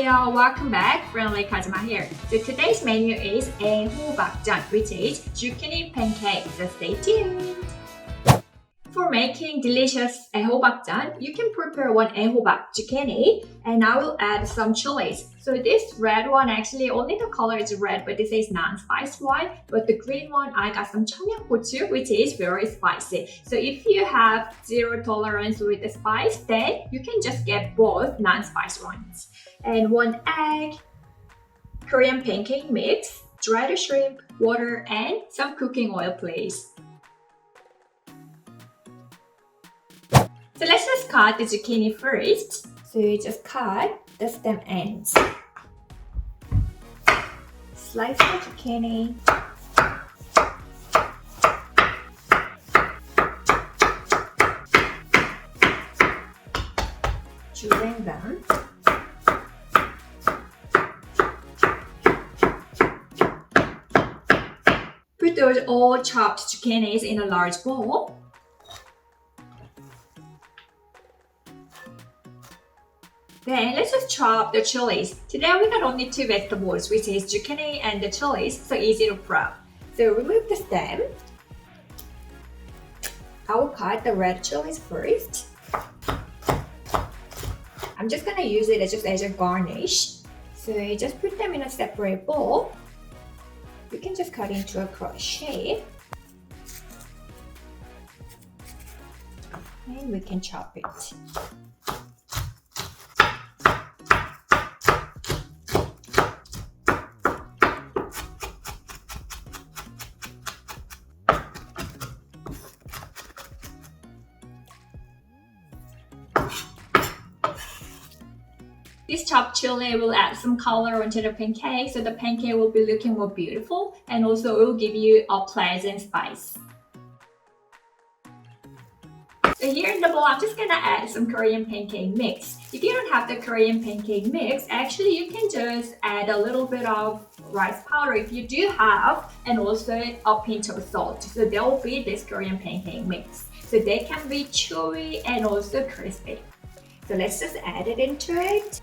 안녕하세요. Welcome back. Friendly Kazuma here. So today's menu is 애호박전, which is zucchini pancake. So stay tuned. For making delicious 애호박전, you can prepare one 애호박 zucchini, and I will add some chilies. So this red one, actually only the color is red, but this is non-spicy one. But the green one, I got some 청양고추, which is very spicy. So if you have zero tolerance with the spice, then you can just get both non-spicy ones. And one egg, Korean pancake mix, dried shrimp, water, and some cooking oil, please. So let's just cut the zucchini first. So you just cut the stem ends. Slice the zucchini. Choosing them. Put those all chopped zucchinis in a large bowl. Then let's just chop the chilies. Today we got only two vegetables, which is zucchini and the chilies, so easy to prep. So remove the stem. I will cut the red chilies first. I'm just gonna use it as a garnish. So you just put them in a separate bowl. You can just cut into a cross shape. And we can chop it. This chopped chili will add some color onto the pancake, so the pancake will be looking more beautiful, and also it will give you a pleasant spice. So here in the bowl, I'm just gonna add some Korean pancake mix. If you don't have the Korean pancake mix, actually you can just add a little bit of rice powder if you do have, and also a pinch of salt. So there will be this Korean pancake mix. So they can be chewy and also crispy. So let's just add it into it.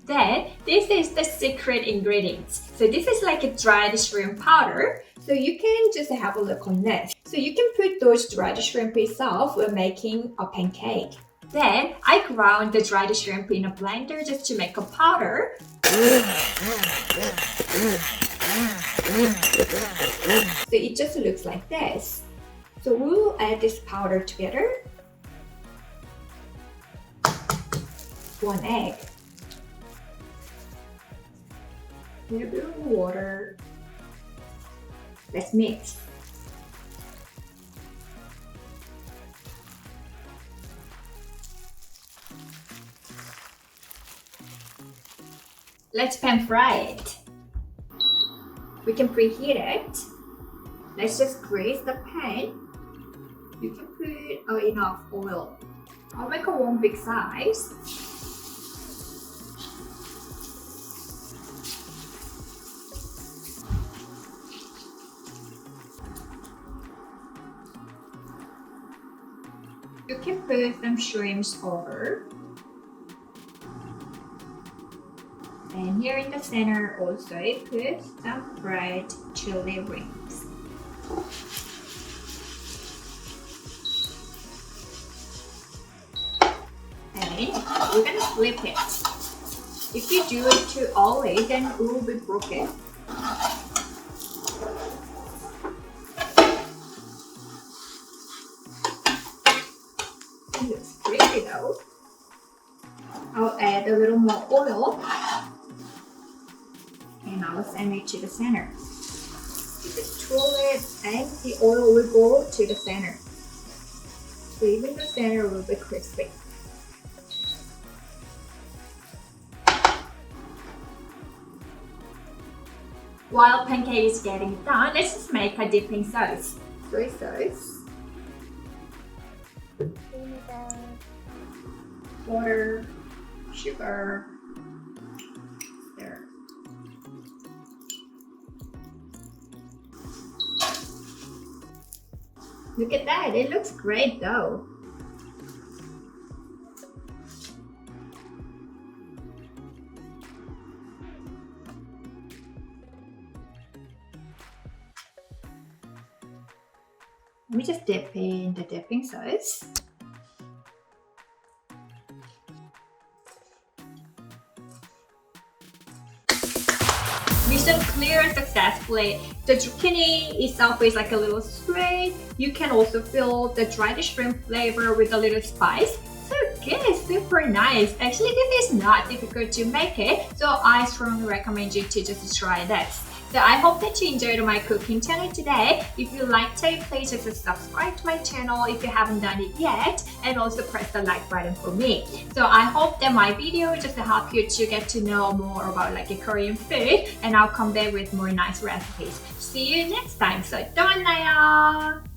Then, this is the secret ingredients. So this is like a dried shrimp powder. So you can just have a look on this. So you can put those dried shrimp itself when making a pancake. Then, I ground the dried shrimp in a blender just to make a powder. So it just looks like this. So we will add this powder together. One egg. A little bit of water. Let's mix. Let's pan fry it. We can preheat it. Let's just grease the pan. You can put enough oil. I'll make one big size. You can put some shrimps over. And here in the center also put some fried chili rings. And we're gonna flip it. If you do it too early, then it will be broken. It looks pretty though. I'll add a little more oil and I'll send it to the center. You just twirl it and the oil will go to the center. So even the center will be crispy. While pancake is getting done, let's just make a dipping sauce. Soy sauce. Vinegar, water, sugar, stir. Look at that, it looks great though. Let me just dip in the dipping sauce. Mission clear successfully. The zucchini itself is like a little sweet. You can also feel the dried shrimp flavor with a little spice. So good, super nice. Actually, this is not difficult to make it, so I strongly recommend you to just try this. So I hope that you enjoyed my cooking channel today. If you liked it, please just subscribe to my channel if you haven't done it yet, and also press the like button for me. So I hope that my video just help you to get to know more about like a Korean food, and I'll come back with more nice recipes. See you next time. So 또 만나요.